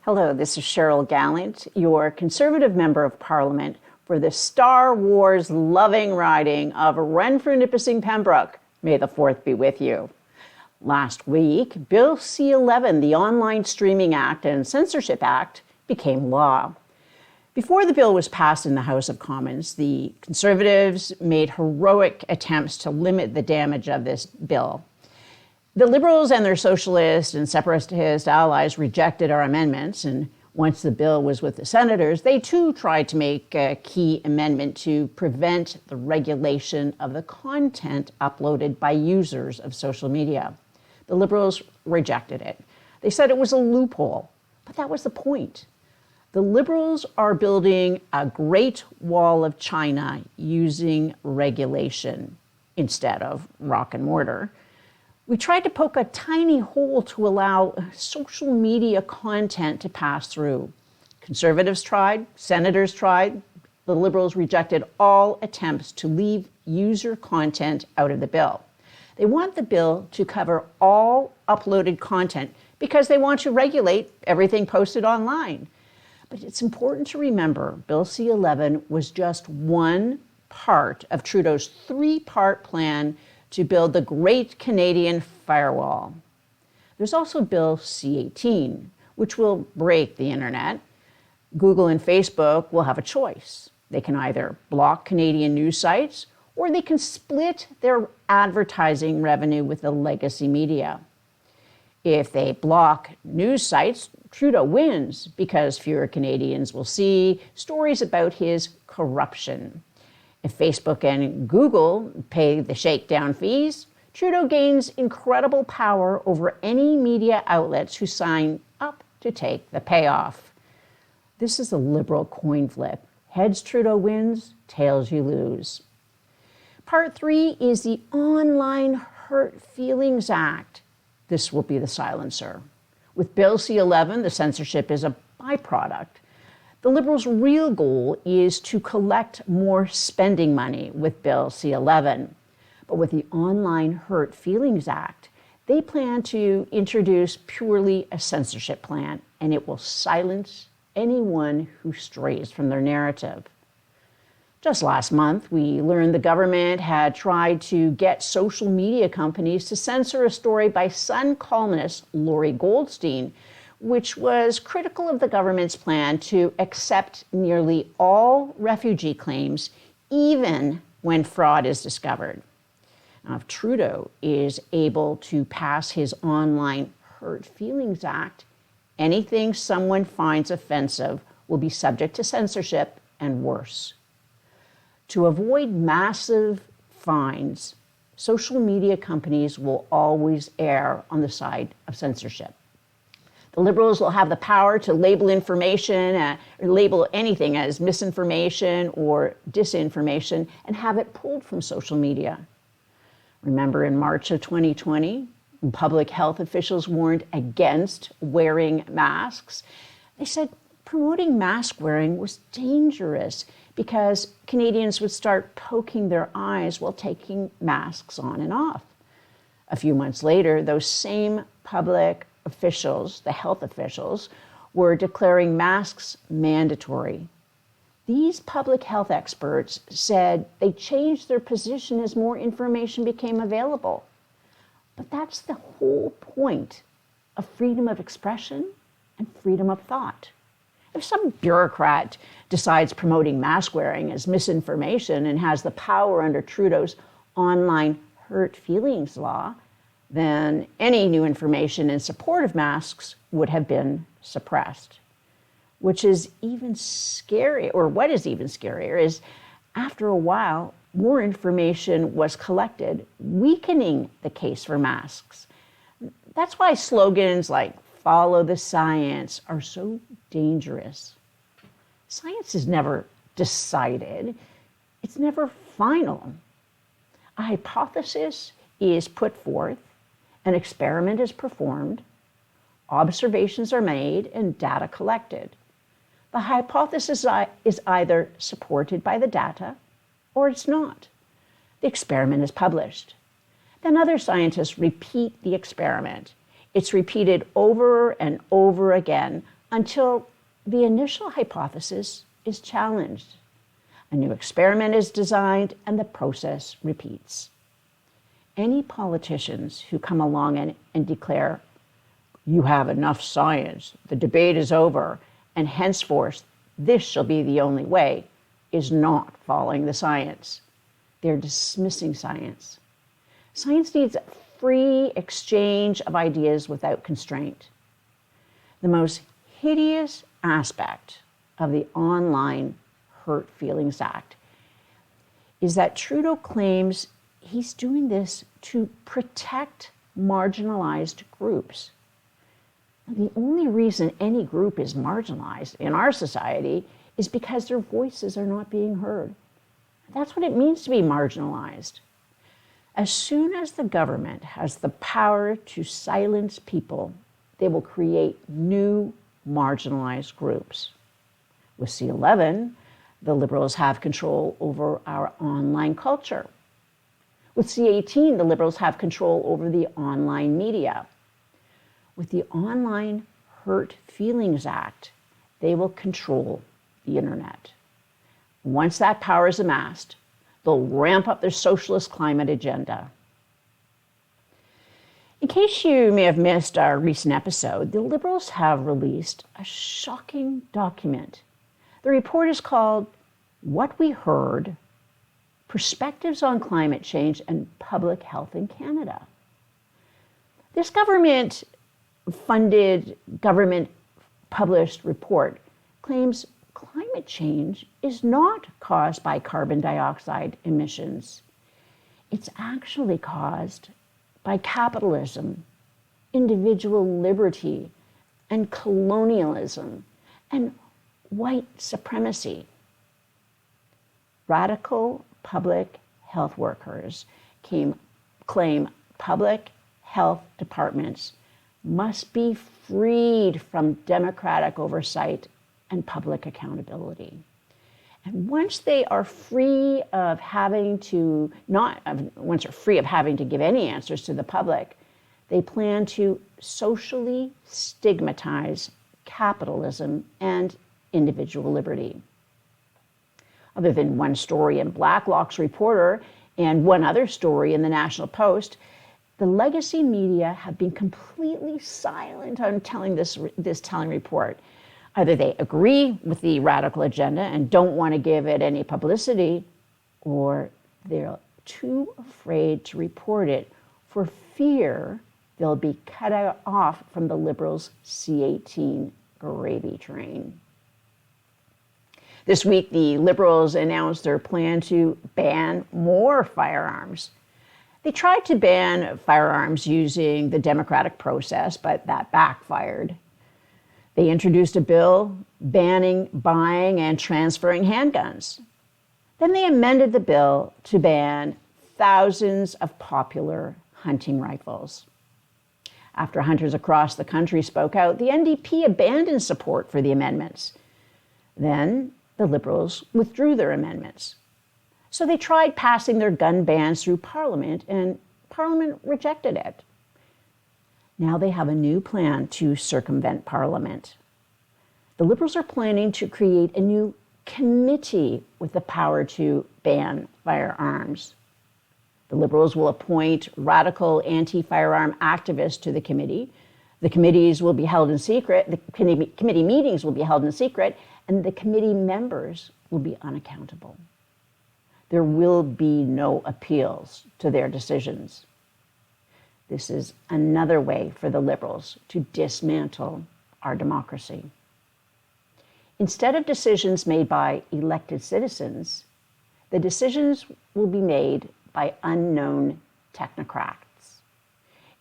Hello, this is Cheryl Gallant, your Conservative Member of Parliament for the Star Wars loving riding of Renfrew-Nipissing-Pembroke. May the 4th be with you. Last week, Bill C-11, the Online Streaming Act and Censorship Act, became law. Before the bill was passed in the House of Commons, the Conservatives made heroic attempts to limit the damage of this bill. The Liberals and their socialist and separatist allies rejected our amendments, and once the bill was with the senators, they too tried to make a key amendment to prevent the regulation of the content uploaded by users of social media. The Liberals rejected it. They said it was a loophole, but that was the point. The Liberals are building a Great Wall of China using regulation instead of rock and mortar. We tried to poke a tiny hole to allow social media content to pass through. Conservatives tried, senators tried. The Liberals rejected all attempts to leave user content out of the bill. They want the bill to cover all uploaded content because they want to regulate everything posted online. But it's important to remember Bill C-11 was just one part of Trudeau's three-part plan to build the Great Canadian Firewall. There's also Bill C-18, which will break the internet. Google and Facebook will have a choice. They can either block Canadian news sites or they can split their advertising revenue with the legacy media. If they block news sites, Trudeau wins because fewer Canadians will see stories about his corruption. If Facebook and Google pay the shakedown fees, Trudeau gains incredible power over any media outlets who sign up to take the payoff. This is a Liberal coin flip. Heads, Trudeau wins, tails, you lose. Part 3 is the Online Hurt Feelings Act. This will be the silencer. With Bill C-11, the censorship is a byproduct. The Liberals' real goal is to collect more spending money with Bill C-11. But with the Online Hurt Feelings Act, they plan to introduce purely a censorship plan, and it will silence anyone who strays from their narrative. Just last month, we learned the government had tried to get social media companies to censor a story by Sun columnist Laurie Goldstein, which was critical of the government's plan to accept nearly all refugee claims, even when fraud is discovered. Now, if Trudeau is able to pass his Online Hurt Feelings Act, anything someone finds offensive will be subject to censorship and worse. To avoid massive fines, social media companies will always err on the side of censorship. The Liberals will have the power to label information, or label anything as misinformation or disinformation, and have it pulled from social media. Remember in March of 2020, when public health officials warned against wearing masks? They said promoting mask wearing was dangerous because Canadians would start poking their eyes while taking masks on and off. A few months later, those same public officials, the health officials, were declaring masks mandatory. These public health experts said they changed their position as more information became available. But that's the whole point of freedom of expression and freedom of thought. If some bureaucrat decides promoting mask wearing as misinformation and has the power under Trudeau's Online Hurt Feelings law, then any new information in support of masks would have been suppressed. Which is even scary, or what is even scarier is after a while, more information was collected, weakening the case for masks. That's why slogans like "follow the science" are so dangerous. Science is never decided. It's never final. A hypothesis is put forth, an experiment is performed, observations are made, and data collected. The hypothesis is either supported by the data or it's not. The experiment is published. Then other scientists repeat the experiment. It's repeated over and over again until the initial hypothesis is challenged. A new experiment is designed and the process repeats. Any politicians who come along and declare, "You have enough science, the debate is over, and henceforth this shall be the only way," is not following the science. They're dismissing science. Science needs free exchange of ideas without constraint. The most hideous aspect of the Online Hurt Feelings Act is that Trudeau claims he's doing this to protect marginalized groups. The only reason any group is marginalized in our society is because their voices are not being heard. That's what it means to be marginalized. As soon as the government has the power to silence people, they will create new marginalized groups. With C11, the Liberals have control over our online culture. With C18, the Liberals have control over the online media. With the Online Hurt Feelings Act, they will control the internet. Once that power is amassed, they'll ramp up their socialist climate agenda. In case you may have missed our recent episode, the Liberals have released a shocking document. The report is called "What We Heard: Perspectives on Climate Change and Public Health in Canada." This government-funded, government-published report claims climate change is not caused by carbon dioxide emissions. It's actually caused by capitalism, individual liberty, and colonialism, and white supremacy. Radical public health workers claim public health departments must be freed from democratic oversight and public accountability. And once they are free of having to give any answers to the public, they plan to socially stigmatize capitalism and individual liberty. Other than one story in Blacklock's Reporter and one other story in the National Post, the legacy media have been completely silent on telling this telling report. Either they agree with the radical agenda and don't want to give it any publicity, or they're too afraid to report it for fear they'll be cut off from the Liberals' C18 gravy train. This week, the Liberals announced their plan to ban more firearms. They tried to ban firearms using the democratic process, but that backfired. They introduced a bill banning buying and transferring handguns. Then they amended the bill to ban thousands of popular hunting rifles. After hunters across the country spoke out, the NDP abandoned support for the amendments. Then the Liberals withdrew their amendments. So they tried passing their gun bans through Parliament, and Parliament rejected it. Now they have a new plan to circumvent Parliament. The Liberals are planning to create a new committee with the power to ban firearms. The Liberals will appoint radical anti-firearm activists to the committee. The committees will be held in secret. The committee meetings will be held in secret, and the committee members will be unaccountable. There will be no appeals to their decisions. This is another way for the Liberals to dismantle our democracy. Instead of decisions made by elected citizens, the decisions will be made by unknown technocrats.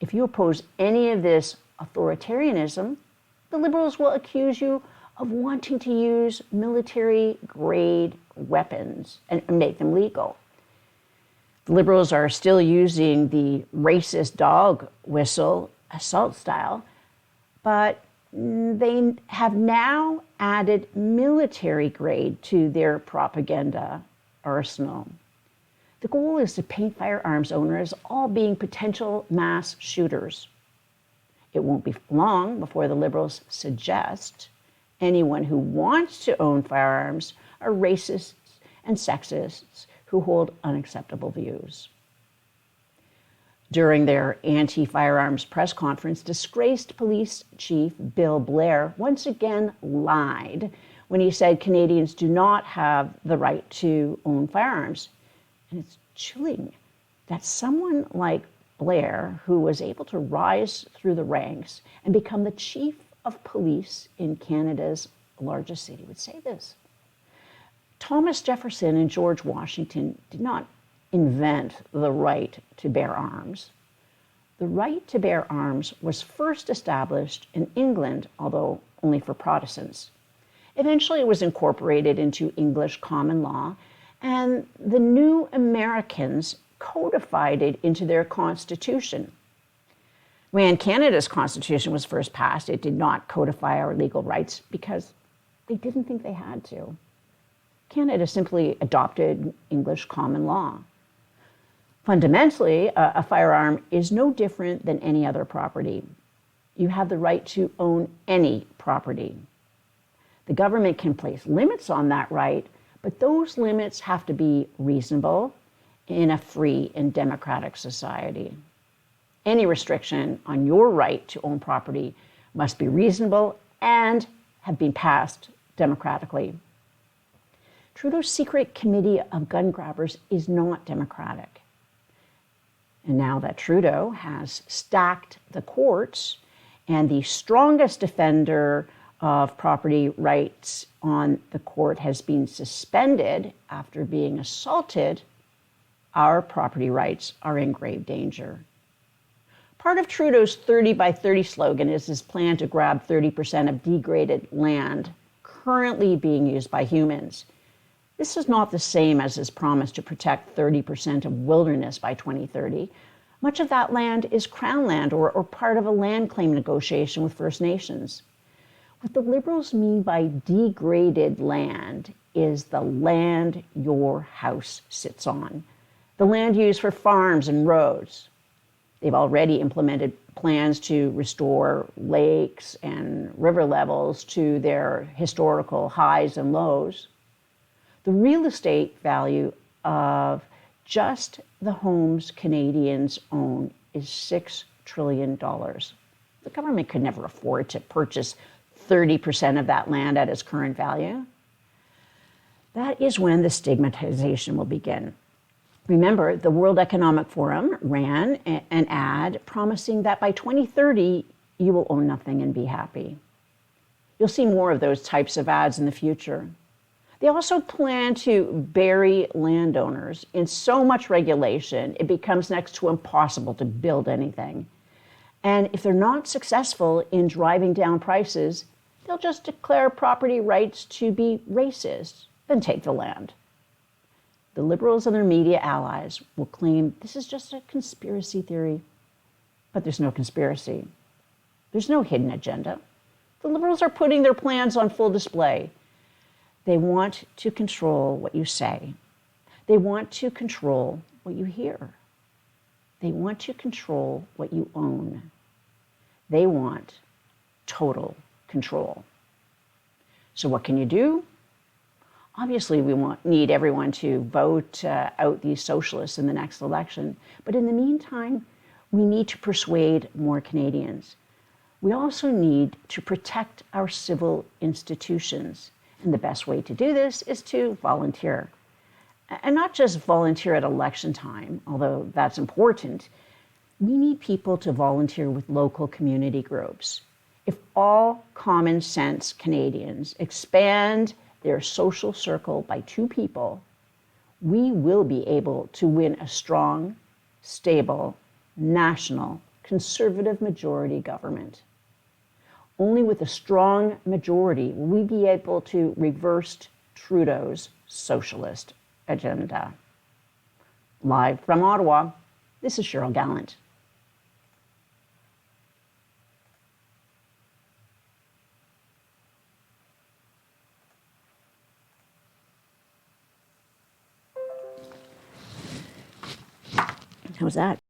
If you oppose any of this authoritarianism, the Liberals will accuse you of wanting to use military-grade weapons and make them legal. The Liberals are still using the racist dog whistle assault style, but they have now added military grade to their propaganda arsenal. The goal is to paint firearms owners all being potential mass shooters. It won't be long before the Liberals suggest anyone who wants to own firearms are racists and sexists who hold unacceptable views. During their anti-firearms press conference, disgraced police chief Bill Blair once again lied when he said Canadians do not have the right to own firearms. And it's chilling that someone like Blair, who was able to rise through the ranks and become the chief of police in Canada's largest city, would say this. Thomas Jefferson and George Washington did not invent the right to bear arms. The right to bear arms was first established in England, although only for Protestants. Eventually, it was incorporated into English common law, and the new Americans codified it into their constitution. When Canada's constitution was first passed, it did not codify our legal rights because they didn't think they had to. Canada simply adopted English common law. Fundamentally, a firearm is no different than any other property. You have the right to own any property. The government can place limits on that right, but those limits have to be reasonable in a free and democratic society. Any restriction on your right to own property must be reasonable and have been passed democratically. Trudeau's secret committee of gun grabbers is not democratic. And now that Trudeau has stacked the courts and the strongest defender of property rights on the court has been suspended after being assaulted, our property rights are in grave danger. Part of Trudeau's 30 by 30 slogan is his plan to grab 30% of degraded land currently being used by humans. This is not the same as his promise to protect 30% of wilderness by 2030. Much of that land is Crown land or part of a land claim negotiation with First Nations. What the Liberals mean by degraded land is the land your house sits on, the land used for farms and roads. They've already implemented plans to restore lakes and river levels to their historical highs and lows. The real estate value of just the homes Canadians own is $6 trillion. The government could never afford to purchase 30% of that land at its current value. That is when the stigmatization will begin. Remember, the World Economic Forum ran an ad promising that by 2030, you will own nothing and be happy. You'll see more of those types of ads in the future. They also plan to bury landowners in so much regulation, it becomes next to impossible to build anything. And if they're not successful in driving down prices, they'll just declare property rights to be racist, then take the land. The Liberals and their media allies will claim this is just a conspiracy theory. But there's no conspiracy. There's no hidden agenda. The Liberals are putting their plans on full display. They want to control what you say. They want to control what you hear. They want to control what you own. They want total control. So what can you do? Obviously, we need everyone to vote out these socialists in the next election. But in the meantime, we need to persuade more Canadians. We also need to protect our civil institutions. And the best way to do this is to volunteer. And not just volunteer at election time, although that's important. We need people to volunteer with local community groups. If all common sense Canadians expand their social circle by 2 people, we will be able to win a strong, stable, national, conservative majority government. Only with a strong majority will we be able to reverse Trudeau's socialist agenda. Live from Ottawa, this is Cheryl Gallant. How's that?